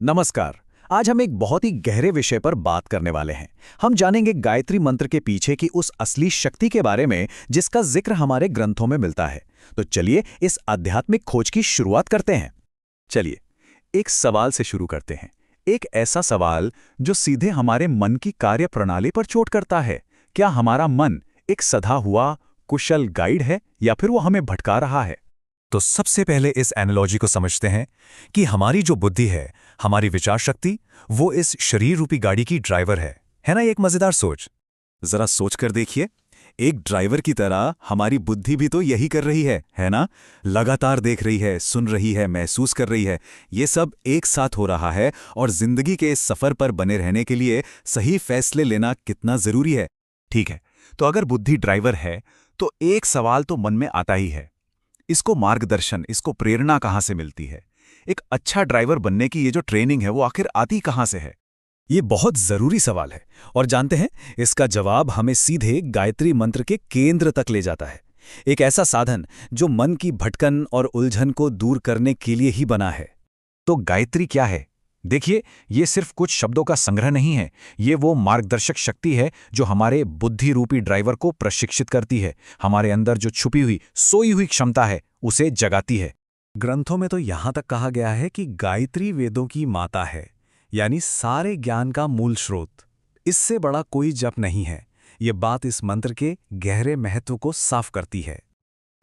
नमस्कार। आज हम एक बहुत ही गहरे विषय पर बात करने वाले हैं। हम जानेंगे गायत्री मंत्र के पीछे की उस असली शक्ति के बारे में जिसका जिक्र हमारे ग्रंथों में मिलता है। तो चलिए इस आध्यात्मिक खोज की शुरुआत करते हैं। चलिए एक सवाल से शुरू करते हैं। एक ऐसा सवाल जो सीधे हमारे मन की कार्य प्रणाली पर चोट करता है। क्या हमारा मन एक सधा हुआ कुशल गाइड है या फिर वो हमें भटका रहा है? तो सबसे पहले इस एनालॉजी को समझते हैं कि हमारी जो बुद्धि है, हमारी विचार शक्ति, वो इस शरीर रूपी गाड़ी की ड्राइवर है ना? ये एक मजेदार सोच। जरा सोच कर देखिए, एक ड्राइवर की तरह हमारी बुद्धि भी तो यही कर रही है ना? लगातार देख रही है, सुन रही है, महसूस कर रही है। ये सब एक साथ हो रहा है और जिंदगी के इस सफर पर बने रहने के लिए सही फैसले लेना कितना जरूरी है। ठीक है, तो अगर बुद्धि ड्राइवर है तो एक सवाल तो मन में आता ही है, इसको मार्गदर्शन, इसको प्रेरणा कहाँ से मिलती है? एक अच्छा ड्राइवर बनने की ये जो ट्रेनिंग है वो आखिर आती कहाँ से है? ये बहुत जरूरी सवाल है और जानते हैं इसका जवाब हमें सीधे गायत्री मंत्र के केंद्र तक ले जाता है। एक ऐसा साधन जो मन की भटकन और उलझन को दूर करने के लिए ही बना है। तो गायत्री क्या है? देखिए, ये सिर्फ कुछ शब्दों का संग्रह नहीं है। ये वो मार्गदर्शक शक्ति है जो हमारे बुद्धि रूपी ड्राइवर को प्रशिक्षित करती है, हमारे अंदर जो छुपी हुई सोई हुई क्षमता है उसे जगाती है। ग्रंथों में तो यहां तक कहा गया है कि गायत्री वेदों की माता है, यानी सारे ज्ञान का मूल स्रोत। इससे बड़ा कोई जप नहीं है। ये बात इस मंत्र के गहरे महत्व को साफ करती है।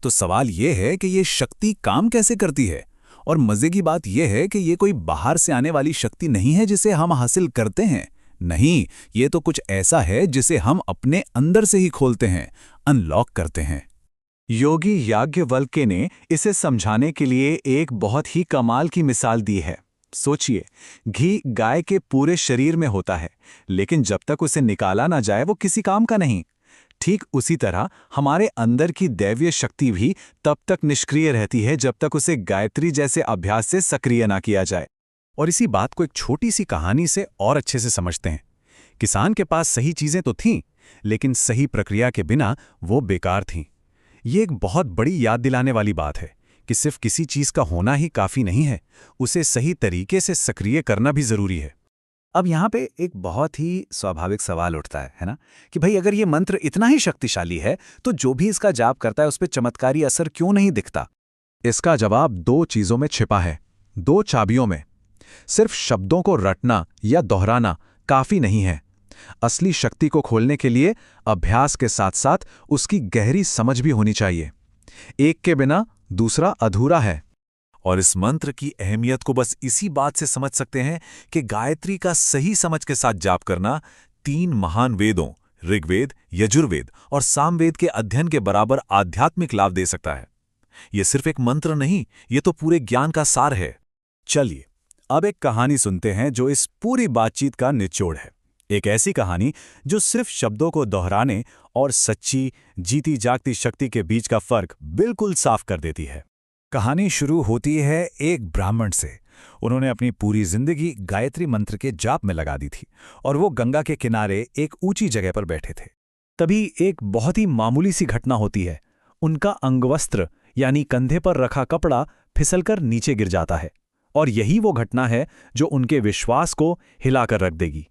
तो सवाल ये है कि ये शक्ति काम कैसे करती है? और मजे की बात यह है कि ये कोई बाहर से आने वाली शक्ति नहीं है जिसे हम हासिल करते हैं। नहीं, ये तो कुछ ऐसा है जिसे हम अपने अंदर से ही खोलते हैं, अनलॉक करते हैं। योगी याज्ञवल्क्य ने इसे समझाने के लिए एक बहुत ही कमाल की मिसाल दी है। सोचिए, घी गाय के पूरे शरीर में होता है, लेकिन जब तक उसे निकाला ना जाए वो किसी काम का नहीं। ठीक उसी तरह हमारे अंदर की दैवीय शक्ति भी तब तक निष्क्रिय रहती है जब तक उसे गायत्री जैसे अभ्यास से सक्रिय ना किया जाए। और इसी बात को एक छोटी सी कहानी से और अच्छे से समझते हैं। किसान के पास सही चीजें तो थीं, लेकिन सही प्रक्रिया के बिना वो बेकार थीं। ये एक बहुत बड़ी याद दिलाने वाली बात है कि सिर्फ किसी चीज का होना ही काफी नहीं है, उसे सही तरीके से सक्रिय करना भी जरूरी है। अब यहाँ पे एक बहुत ही स्वाभाविक सवाल उठता है ना, कि भाई अगर ये मंत्र इतना ही शक्तिशाली है तो जो भी इसका जाप करता है उस पर चमत्कारी असर क्यों नहीं दिखता? इसका जवाब दो चीजों में छिपा है, दो चाबियों में। सिर्फ शब्दों को रटना या दोहराना काफी नहीं है। असली शक्ति को खोलने के लिए अभ्यास के साथ साथ उसकी गहरी समझ भी होनी चाहिए। एक के बिना दूसरा अधूरा है। और इस मंत्र की अहमियत को बस इसी बात से समझ सकते हैं कि गायत्री का सही समझ के साथ जाप करना 3 महान वेदों, ऋग्वेद, यजुर्वेद और सामवेद के अध्ययन के बराबर आध्यात्मिक लाभ दे सकता है। यह सिर्फ एक मंत्र नहीं, ये तो पूरे ज्ञान का सार है। चलिए अब एक कहानी सुनते हैं जो इस पूरी बातचीत का निचोड़ है। एक ऐसी कहानी जो सिर्फ शब्दों को दोहराने और सच्ची जीती जागती शक्ति के बीच का फर्क बिल्कुल साफ कर देती है। कहानी शुरू होती है एक ब्राह्मण से। उन्होंने अपनी पूरी जिंदगी गायत्री मंत्र के जाप में लगा दी थी और वो गंगा के किनारे एक ऊंची जगह पर बैठे थे। तभी एक बहुत ही मामूली सी घटना होती है। उनका अंगवस्त्र यानी कंधे पर रखा कपड़ा फिसलकर नीचे गिर जाता है और यही वो घटना है जो उनके विश्वास को हिलाकर रख देगी।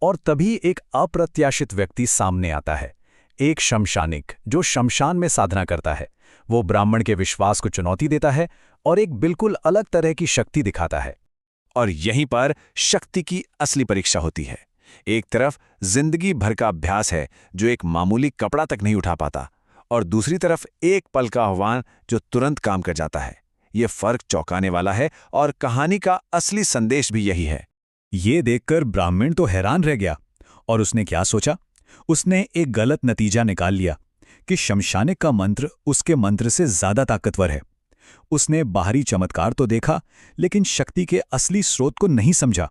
और तभी एक अप्रत्याशित व्यक्ति सामने आता है, एक शमशानिक जो शमशान में साधना करता है। वो ब्राह्मण के विश्वास को चुनौती देता है और एक बिल्कुल अलग तरह की शक्ति दिखाता है। और यहीं पर शक्ति की असली परीक्षा होती है। एक तरफ जिंदगी भर का अभ्यास है जो एक मामूली कपड़ा तक नहीं उठा पाता, और दूसरी तरफ एक पल का आह्वान जो तुरंत काम कर जाता है। ये फर्क चौंकाने वाला है और कहानी का असली संदेश भी यही है। ये देखकर ब्राह्मण तो हैरान रह गया और उसने क्या सोचा? उसने एक गलत नतीजा निकाल लिया कि शमशानिक का मंत्र उसके मंत्र से ज्यादा ताकतवर है। उसने बाहरी चमत्कार तो देखा, लेकिन शक्ति के असली स्रोत को नहीं समझा।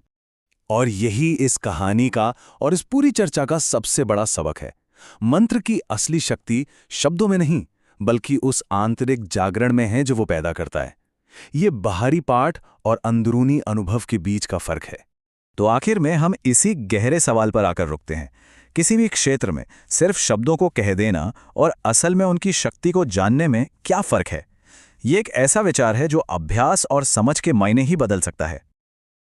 और यही इस कहानी का और इस पूरी चर्चा का सबसे बड़ा सबक है। मंत्र की असली शक्ति शब्दों में नहीं, बल्कि उस आंतरिक जागरण में है जो वो पैदा करता है। ये बाहरी पाठ और अंदरूनी अनुभव के बीच का फर्क है। तो आखिर में हम इसी गहरे सवाल पर आकर रुकते हैं। किसी भी क्षेत्र में सिर्फ शब्दों को कह देना और असल में उनकी शक्ति को जानने में क्या फर्क है? ये एक ऐसा विचार है जो अभ्यास और समझ के मायने ही बदल सकता है।